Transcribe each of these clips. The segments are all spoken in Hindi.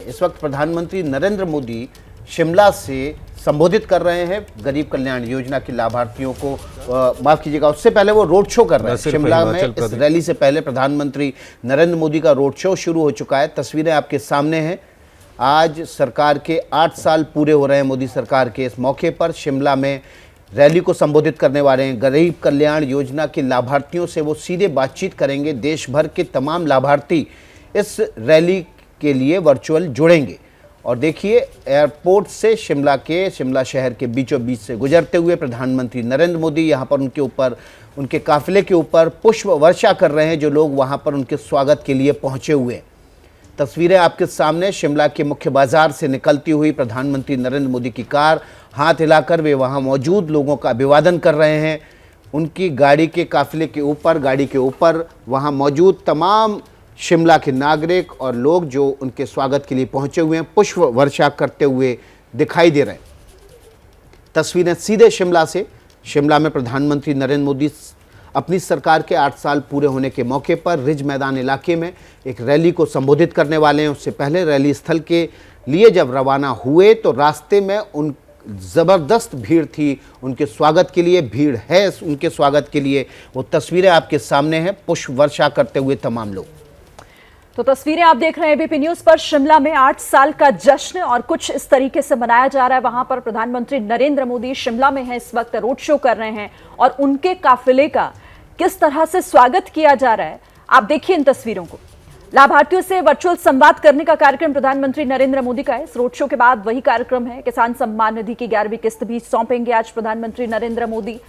इस वक्त प्रधानमंत्री नरेंद्र मोदी शिमला से संबोधित कर रहे हैं गरीब कल्याण योजना के लाभार्थियों को। माफ कीजिएगा, उससे पहले वो रोड शो कर रहे हैं शिमला में। इस रैली से पहले प्रधानमंत्री नरेंद्र मोदी का रोड शो शुरू हो चुका है। तस्वीरें आपके सामने हैं। आज सरकार के 8 साल पूरे हो रहे हैं मोदी सरकार के। इस मौके पर शिमला में रैली को संबोधित करने वाले हैं। गरीब कल्याण योजना के लाभार्थियों से वो सीधे बातचीत करेंगे। देश भर के तमाम लाभार्थी इस रैली के लिए वर्चुअल जुड़ेंगे। और देखिए, एयरपोर्ट से शिमला शहर के बीचों बीच से गुजरते हुए प्रधानमंत्री नरेंद्र मोदी यहाँ पर उनके काफिले के ऊपर पुष्प वर्षा कर रहे हैं, जो लोग वहाँ पर उनके स्वागत के लिए पहुँचे हुए हैं। तस्वीरें आपके सामने। शिमला के मुख्य बाजार से निकलती हुई प्रधानमंत्री नरेंद्र मोदी की कार, हाथ हिलाकर वे वहां मौजूद लोगों का अभिवादन कर रहे हैं। उनकी गाड़ी के काफिले के ऊपर वहां मौजूद तमाम शिमला के नागरिक और लोग जो उनके स्वागत के लिए पहुंचे हुए हैं, पुष्प वर्षा करते हुए दिखाई दे रहे हैं। तस्वीरें सीधे शिमला से। शिमला में प्रधानमंत्री नरेंद्र मोदी अपनी सरकार के 8 साल पूरे होने के मौके पर रिज मैदान इलाके में एक रैली को संबोधित करने वाले हैं। उससे पहले रैली स्थल के लिए जब रवाना हुए तो रास्ते में उन ज़बरदस्त भीड़ थी। उनके स्वागत के लिए भीड़ है, उनके स्वागत के लिए। वो तस्वीरें आपके सामने हैं, पुष्प वर्षा करते हुए तमाम लोग। तो तस्वीरें आप देख रहे हैं एबीपी न्यूज पर। शिमला में 8 साल का जश्न और कुछ इस तरीके से मनाया जा रहा है। वहां पर प्रधानमंत्री नरेंद्र मोदी शिमला में हैं, इस वक्त रोड शो कर रहे हैं और उनके काफिले का किस तरह से स्वागत किया जा रहा है, आप देखिए इन तस्वीरों को। लाभार्थियों से वर्चुअल संवाद करने का कार्यक्रम प्रधानमंत्री नरेंद्र मोदी का है। इस रोड शो के बाद वही कार्यक्रम है। किसान सम्मान निधि की 11वीं किस्त भी सौंपेंगे आज प्रधानमंत्री नरेंद्र मोदी।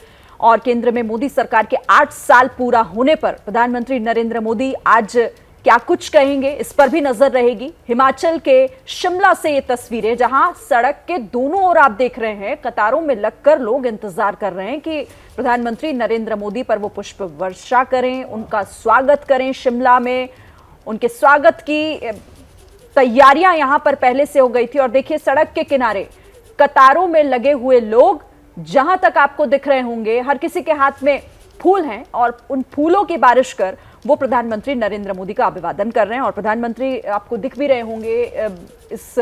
और केंद्र में मोदी सरकार के 8 साल पूरा होने पर प्रधानमंत्री नरेंद्र मोदी आज क्या कुछ कहेंगे, इस पर भी नजर रहेगी। हिमाचल के शिमला से ये तस्वीरें, जहां सड़क के दोनों ओर आप देख रहे हैं कतारों में लगकर लोग इंतजार कर रहे हैं कि प्रधानमंत्री नरेंद्र मोदी पर वो पुष्प वर्षा करें, उनका स्वागत करें। शिमला में उनके स्वागत की तैयारियां यहां पर पहले से हो गई थी। और देखिए, सड़क के किनारे कतारों में लगे हुए लोग, जहां तक आपको दिख रहे होंगे, हर किसी के हाथ में फूल हैं और उन फूलों की बारिश कर वो प्रधानमंत्री नरेंद्र मोदी का अभिवादन कर रहे हैं। और प्रधानमंत्री आपको दिख भी रहे होंगे इस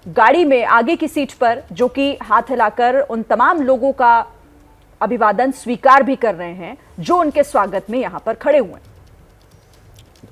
गाड़ी में आगे की सीट पर, जो कि हाथ हिलाकर उन तमाम लोगों का अभिवादन स्वीकार भी कर रहे हैं जो उनके स्वागत में यहां पर खड़े हुए हैं।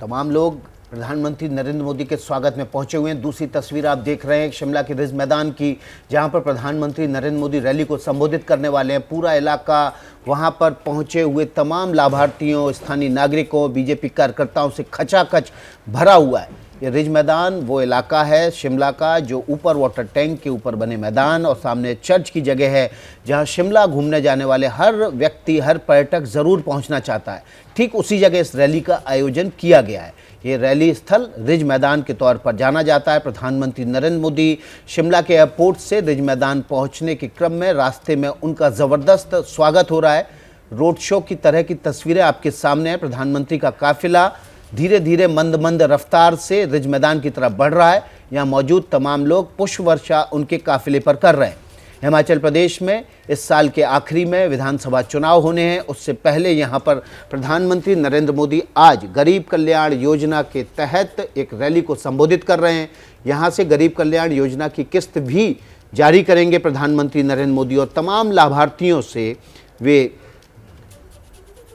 तमाम लोग प्रधानमंत्री नरेंद्र मोदी के स्वागत में पहुंचे हुए हैं। दूसरी तस्वीर आप देख रहे हैं शिमला के रिज मैदान की, जहां पर प्रधानमंत्री नरेंद्र मोदी रैली को संबोधित करने वाले हैं। पूरा इलाका वहां पर पहुंचे हुए तमाम लाभार्थियों, स्थानीय नागरिकों, बीजेपी कार्यकर्ताओं से खचाखच भरा हुआ है। ये रिज मैदान वो इलाका है शिमला का जो ऊपर वाटर टैंक के ऊपर बने मैदान और सामने चर्च की जगह है, जहां शिमला घूमने जाने वाले हर व्यक्ति, हर पर्यटक ज़रूर पहुंचना चाहता है। ठीक उसी जगह इस रैली का आयोजन किया गया है। ये रैली स्थल रिज मैदान के तौर पर जाना जाता है। प्रधानमंत्री नरेंद्र मोदी शिमला के एयरपोर्ट से रिज मैदान पहुंचने के क्रम में रास्ते में उनका ज़बरदस्त स्वागत हो रहा है। रोड शो की तरह की तस्वीरें आपके सामने हैं। प्रधानमंत्री का काफिला धीरे धीरे मंद रफ्तार से रिज मैदान की तरफ बढ़ रहा है। यहाँ मौजूद तमाम लोग पुष्प वर्षा उनके काफिले पर कर रहे हैं। हिमाचल प्रदेश में इस साल के आखिरी में विधानसभा चुनाव होने हैं। उससे पहले यहाँ पर प्रधानमंत्री नरेंद्र मोदी आज गरीब कल्याण योजना के तहत एक रैली को संबोधित कर रहे हैं। यहाँ से गरीब कल्याण योजना की किस्त भी जारी करेंगे प्रधानमंत्री नरेंद्र मोदी और तमाम लाभार्थियों से वे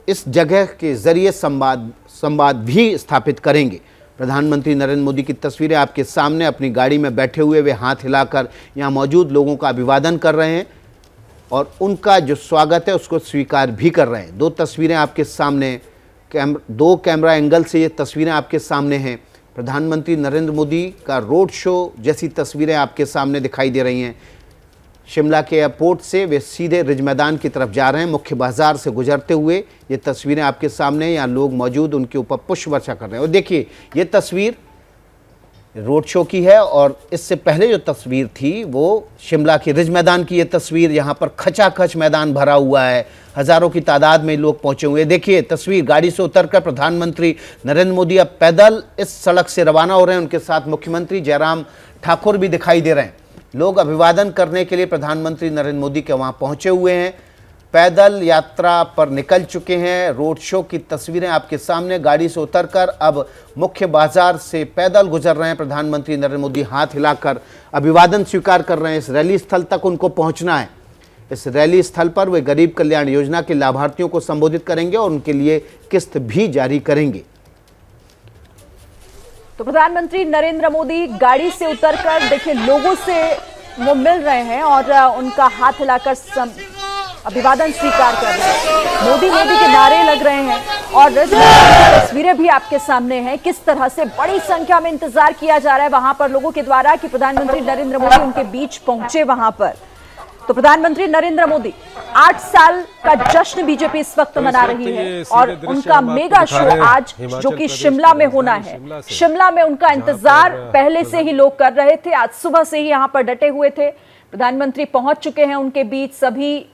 इस जगह के जरिए संवाद भी स्थापित करेंगे। प्रधानमंत्री नरेंद्र मोदी की तस्वीरें आपके सामने। अपनी गाड़ी में बैठे हुए वे हाथ हिलाकर यहाँ मौजूद लोगों का अभिवादन कर रहे हैं और उनका जो स्वागत है उसको स्वीकार भी कर रहे हैं। दो तस्वीरें आपके सामने, दो कैमरा एंगल से ये तस्वीरें आपके सामने हैं। प्रधानमंत्री नरेंद्र मोदी का रोड शो जैसी तस्वीरें आपके सामने दिखाई दे रही हैं। शिमला के एयरपोर्ट से वे सीधे रिज मैदान की तरफ जा रहे हैं, मुख्य बाजार से गुजरते हुए। ये तस्वीरें आपके सामने, यहाँ लोग मौजूद उनके ऊपर पुष्प वर्षा कर रहे हैं। और देखिए, ये तस्वीर रोड शो की है और इससे पहले जो तस्वीर थी वो शिमला के रिज मैदान की। ये तस्वीर, यहाँ पर खचाखच मैदान भरा हुआ है, हज़ारों की तादाद में लोग पहुँचे हुए। देखिए तस्वीर, गाड़ी से उतरकर प्रधानमंत्री नरेंद्र मोदी अब पैदल इस सड़क से रवाना हो रहे हैं। उनके साथ मुख्यमंत्री जयराम ठाकुर भी दिखाई दे रहे हैं। लोग अभिवादन करने के लिए प्रधानमंत्री नरेंद्र मोदी के वहाँ पहुँचे हुए हैं। पैदल यात्रा पर निकल चुके हैं। रोड शो की तस्वीरें आपके सामने, गाड़ी से उतरकर अब मुख्य बाजार से पैदल गुजर रहे हैं प्रधानमंत्री नरेंद्र मोदी। हाथ हिलाकर अभिवादन स्वीकार कर रहे हैं। इस रैली स्थल तक उनको पहुंचना है। इस रैली स्थल पर वे गरीब कल्याण योजना के लाभार्थियों को संबोधित करेंगे और उनके लिए किस्त भी जारी करेंगे। तो प्रधानमंत्री नरेंद्र मोदी गाड़ी से उतरकर देखिए लोगों से वो मिल रहे हैं और उनका हाथ हिलाकर अभिवादन स्वीकार कर रहे हैं। मोदी मोदी के नारे लग रहे हैं और तस्वीरें भी आपके सामने हैं। किस तरह से बड़ी संख्या में इंतजार किया जा रहा है वहां पर लोगों के द्वारा कि प्रधानमंत्री नरेंद्र मोदी उनके बीच पहुंचे वहां पर। तो प्रधानमंत्री नरेंद्र मोदी 8 साल का जश्न बीजेपी इस वक्त मना रही है और उनका मेगा शो आज जो कि शिमला में होना है। शिमला में उनका इंतजार पहले से ही लोग कर रहे थे। आज सुबह से ही यहां पर डटे हुए थे। प्रधानमंत्री पहुंच चुके हैं उनके बीच। सभी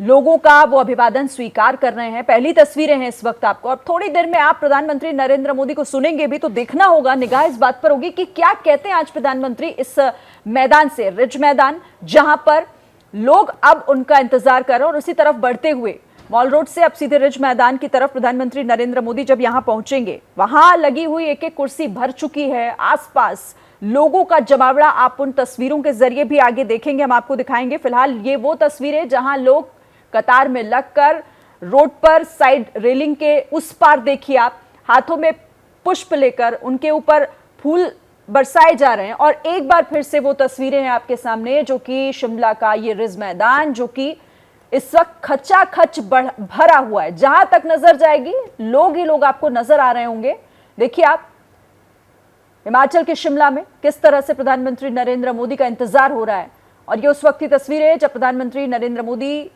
लोगों का वो अभिवादन स्वीकार कर रहे हैं। पहली तस्वीरें हैं इस वक्त आपको। और थोड़ी देर में आप प्रधानमंत्री नरेंद्र मोदी को सुनेंगे भी तो देखना होगा, निगाह इस बात पर होगी कि क्या कहते हैं आज प्रधानमंत्री इस मैदान से, रिज मैदान, जहां पर लोग अब उनका इंतजार कर रहे हैं। और उसी तरफ बढ़ते हुए मॉल रोड से अब सीधे रिज मैदान की तरफ प्रधानमंत्री नरेंद्र मोदी जब यहां पहुंचेंगे, वहां लगी हुई एक एक कुर्सी भर चुकी है। आसपास लोगों का जमावड़ा आप उन तस्वीरों के जरिए भी आगे देखेंगे, हम आपको दिखाएंगे। फिलहाल ये वो तस्वीरें जहां लोग कतार में लगकर रोड पर साइड रेलिंग के उस पार देखिए आप, हाथों में पुष्प लेकर उनके ऊपर फूल बरसाए जा रहे हैं। और एक बार फिर से वो तस्वीरें हैं आपके सामने जो कि शिमला का ये रिज मैदान जो कि इस वक्त खचाखच भरा हुआ है। जहां तक नजर जाएगी लोग ही लोग आपको नजर आ रहे होंगे। देखिए आप हिमाचल के शिमला में किस तरह से प्रधानमंत्री नरेंद्र मोदी का इंतजार हो रहा है। और ये उस वक्त की तस्वीर है जब प्रधानमंत्री नरेंद्र मोदी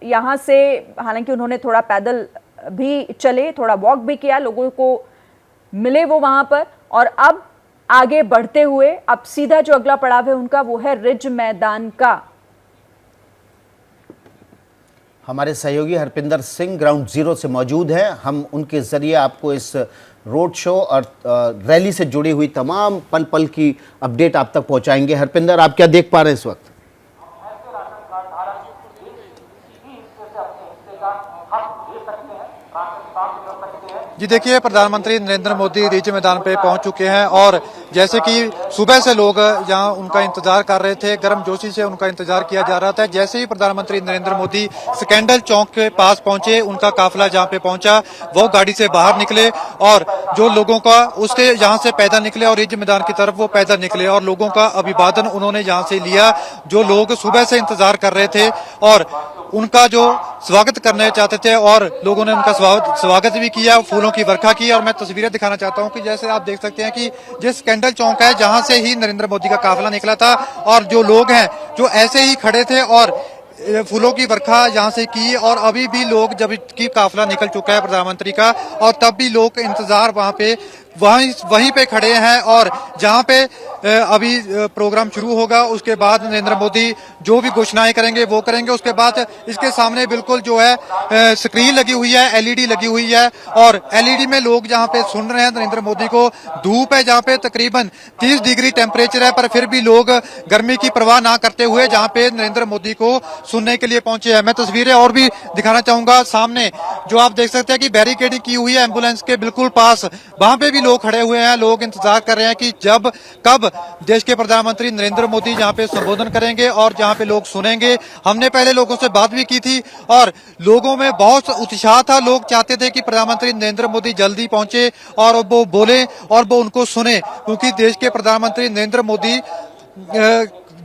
यहां से, हालांकि उन्होंने थोड़ा पैदल भी चले, थोड़ा वॉक भी किया, लोगों को मिले वो वहां पर। और अब आगे बढ़ते हुए अब सीधा जो अगला पड़ाव है उनका वो है रिज मैदान का। हमारे सहयोगी हरपिंदर सिंह ग्राउंड जीरो से मौजूद हैं। हम उनके जरिए आपको इस रोड शो और रैली से जुड़ी हुई तमाम पल पल की अपडेट आप तक पहुंचाएंगे। हरपिंदर, आप क्या देख पा रहे हैं इस वक्त? जी देखिए, प्रधानमंत्री नरेंद्र मोदी रिज मैदान पे पहुंच चुके हैं और जैसे कि सुबह से लोग यहाँ उनका इंतजार कर रहे थे, गर्मजोशी से उनका इंतजार किया जा रहा था। जैसे ही प्रधानमंत्री नरेंद्र मोदी स्कैंडल चौक के पास पहुंचे, उनका काफिला जहाँ पे पहुंचा, वो गाड़ी से बाहर निकले और जो लोगों का उसके यहाँ से पैदल निकले और रिज मैदान की तरफ वो पैदल निकले और लोगों का अभिवादन उन्होंने यहाँ से लिया। जो लोग सुबह से इंतजार कर रहे थे और उनका जो स्वागत करना चाहते थे और लोगों ने उनका स्वागत भी किया, फूलों की वर्षा की। और मैं तस्वीरें दिखाना चाहता हूं कि जैसे आप देख सकते हैं कि जिस स्कैंडल चौक है जहां से ही नरेंद्र मोदी का काफिला निकला था और जो लोग हैं जो ऐसे ही खड़े थे और फूलों की वर्षा यहाँ से की। और अभी भी लोग, जब की काफिला निकल चुका है प्रधानमंत्री का, और तब भी लोग इंतजार वहीं पे खड़े हैं। और जहाँ पे अभी प्रोग्राम शुरू होगा उसके बाद नरेंद्र मोदी जो भी घोषणाएं करेंगे वो करेंगे। उसके बाद इसके सामने बिल्कुल जो है स्क्रीन लगी हुई है, एलईडी लगी हुई है और एलईडी में लोग जहाँ पे सुन रहे हैं नरेंद्र मोदी को। धूप है जहाँ पे तकरीबन 30 डिग्री टेम्परेचर है, पर फिर भी लोग गर्मी की परवाह ना करते हुए जहाँ पे नरेंद्र मोदी को सुनने के लिए पहुंचे हैं। मैं तस्वीरें और भी दिखाना चाहूंगा। सामने जो आप देख सकते हैं कि बैरिकेडिंग की हुई है एम्बुलेंस के बिल्कुल पास, वहां पे भी लोग खड़े हुए हैं। लोग इंतजार कर रहे हैं कि कब देश के प्रधानमंत्री नरेंद्र मोदी जहां पे संबोधन करेंगे और जहां पे लोग सुनेंगे। हमने पहले लोगों से बात भी की थी और लोगों में बहुत उत्साह था। लोग चाहते थे कि प्रधानमंत्री नरेंद्र मोदी जल्दी पहुंचे और वो बोले और वो उनको सुने, क्योंकि देश के प्रधानमंत्री नरेंद्र मोदी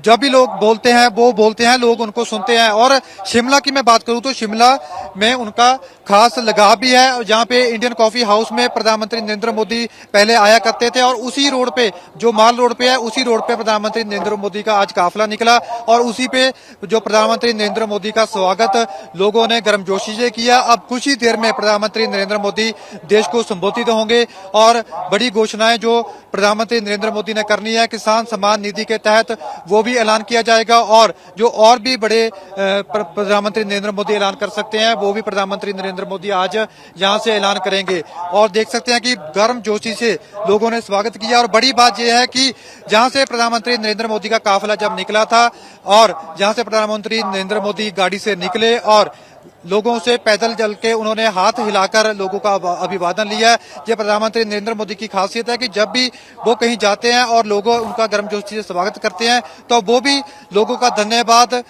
जब भी लोग बोलते हैं वो बोलते हैं, लोग उनको सुनते हैं। और शिमला की मैं बात करूं तो शिमला में उनका खास लगाव भी है, जहां पे इंडियन कॉफी हाउस में प्रधानमंत्री नरेंद्र मोदी पहले आया करते थे और उसी रोड पे, जो माल रोड पे है, उसी रोड पे प्रधानमंत्री नरेंद्र मोदी का आज काफिला निकला और उसी पे जो प्रधानमंत्री नरेंद्र मोदी का स्वागत लोगों ने गर्मजोशी से किया। अब कुछ ही देर में प्रधानमंत्री नरेंद्र मोदी देश को संबोधित होंगे और बड़ी घोषणाएं जो प्रधानमंत्री नरेंद्र मोदी ने करनी है, किसान सम्मान निधि के तहत वो भी ऐलान किया जाएगा। और जो और भी बड़े प्रधानमंत्री नरेंद्र मोदी ऐलान कर सकते हैं वो भी प्रधानमंत्री नरेंद्र मोदी आज यहां से ऐलान करेंगे। और देख सकते हैं कि गर्मजोशी से लोगों ने स्वागत किया। और बड़ी बात यह है कि जहां से प्रधानमंत्री नरेंद्र मोदी का काफिला जब निकला था और जहां से प्रधानमंत्री नरेंद्र मोदी गाड़ी से निकले और लोगों से पैदल चल के उन्होंने हाथ हिलाकर लोगों का अभिवादन लिया है। ये प्रधानमंत्री नरेंद्र मोदी की खासियत है कि जब भी वो कहीं जाते हैं और लोग उनका गर्मजोशी से स्वागत करते हैं तो वो भी लोगों का धन्यवाद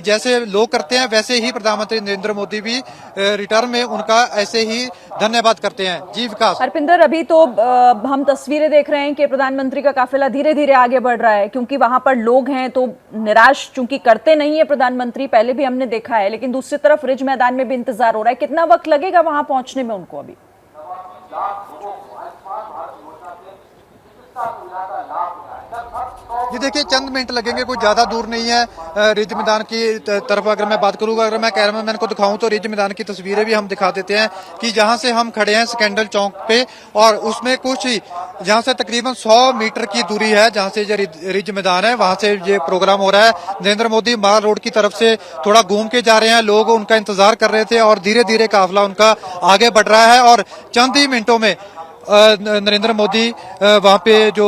जैसे लोग करते हैं वैसे ही प्रधानमंत्री नरेंद्र मोदी भी रिटर्न में उनका ऐसे ही धन्यवाद करते हैं। जी विकास। हरपिंदर, अभी तो हम तस्वीरें देख रहे हैं कि प्रधानमंत्री का काफिला धीरे धीरे आगे बढ़ रहा है, क्योंकि वहां पर लोग हैं तो निराश चूंकि करते नहीं है प्रधानमंत्री, पहले भी हमने देखा है, लेकिन दूसरी तरफ रिज मैदान में भी इंतजार हो रहा है। कितना वक्त लगेगा वहां पहुंचने में उनको अभी? ये देखिए चंद मिनट लगेंगे, कोई ज्यादा दूर नहीं है रिज मैदान की तरफ। अगर मैं बात करूंगा, अगर मैं कैमरामैन को दिखाऊं तो रिज मैदान की तस्वीरें भी हम दिखा देते हैं कि जहां से हम खड़े हैं स्कैंडल चौक पे, और उसमें कुछ ही जहां से तकरीबन 100 मीटर की दूरी है जहां से ये रिज मैदान है, वहां से ये प्रोग्राम हो रहा है। नरेंद्र मोदी माल रोड की तरफ से थोड़ा घूम के जा रहे हैं, लोग उनका इंतजार कर रहे थे और धीरे धीरे काफिला उनका आगे बढ़ रहा है और चंद ही मिनटों में नरेंद्र मोदी वहां पे जो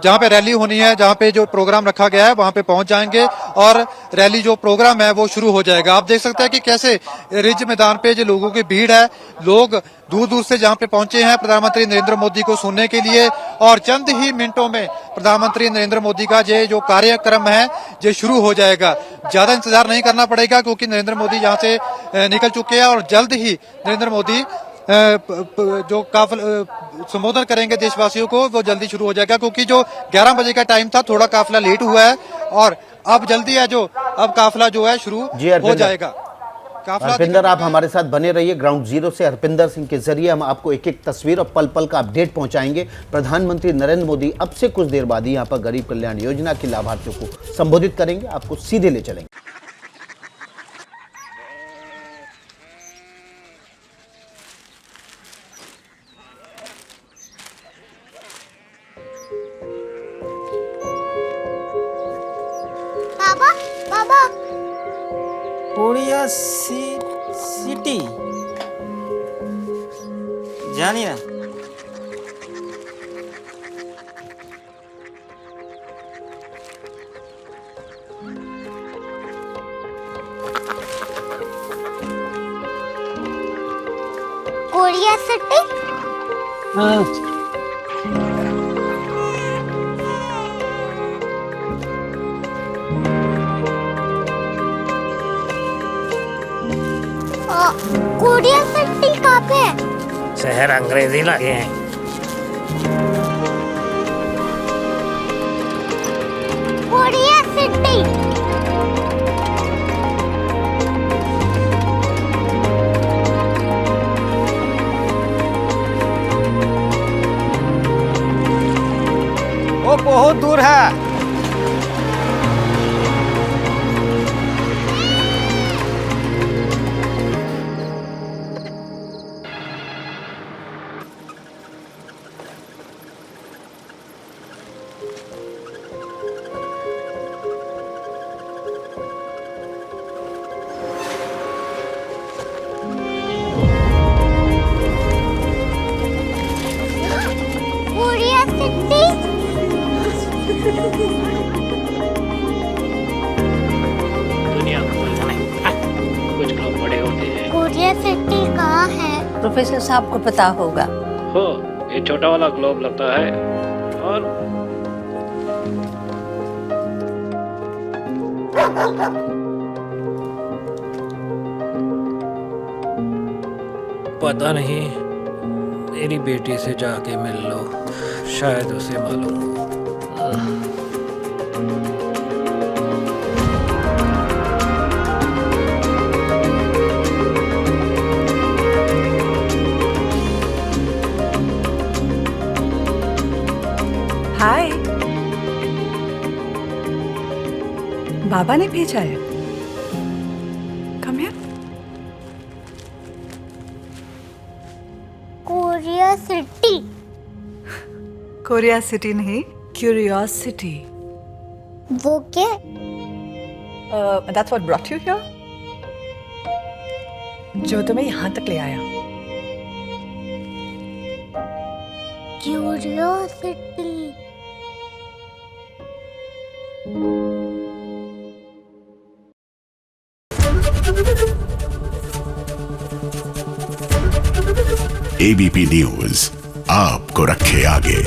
जहां पे रैली होनी है, जहां पे जो प्रोग्राम रखा गया है वहां पे पहुंच जाएंगे और रैली जो प्रोग्राम है वो शुरू हो जाएगा। आप देख सकते हैं कि कैसे रिज मैदान पे जो लोगों की भीड़ है, लोग दूर दूर से जहां पे पहुंचे हैं प्रधानमंत्री नरेंद्र मोदी को सुनने के लिए, और चंद ही मिनटों में प्रधानमंत्री नरेंद्र मोदी का ये जो कार्यक्रम है ये शुरू हो जाएगा। ज्यादा इंतजार नहीं करना पड़ेगा क्योंकि नरेंद्र मोदी यहाँ से निकल चुके हैं और जल्द ही नरेंद्र मोदी जो संबोधन करेंगे देशवासियों को वो जल्दी शुरू हो जाएगा, क्योंकि जो 11 बजे का टाइम था थोड़ा काफिला लेट हुआ है और अब जल्दी है जो अब काफिला जो है शुरू हो जाएगा। हरपिंदर, आप हमारे साथ बने रहिए। ग्राउंड जीरो से हरपिंदर सिंह के जरिए हम आपको एक एक तस्वीर और पल पल का अपडेट पहुंचाएंगे। प्रधानमंत्री नरेंद्र मोदी अब से कुछ देर बाद ही यहाँ पर गरीब कल्याण योजना के लाभार्थियों को संबोधित करेंगे, आपको सीधे ले चलेंगे। कोरिया सिटी जानिए ना। Korea city? कोरिया सिटी कहाँ पे है? शहर अंग्रेजी लगे हैं। Korea city. वो बहुत दूर है। Korea city? दुनिया कुछ लोग बड़े होते हैं। कोरिया सिटी कहाँ है? प्रोफेसर साहब को पता होगा। हो, ये छोटा वाला ग्लोब लगता है और पता नहीं, मेरी बेटी से जाके मिल लो, शायद उसे मालूम हो। हाय, बाबा ने भेजा है। Come here. Korea city. Korea city नहीं, क्यूरियोसिटी। वो क्या? That's what brought you here? जो तुम्हें यहाँ तक ले आया। क्यूरियोसिटी। एबीपी न्यूज आपको रखे आगे।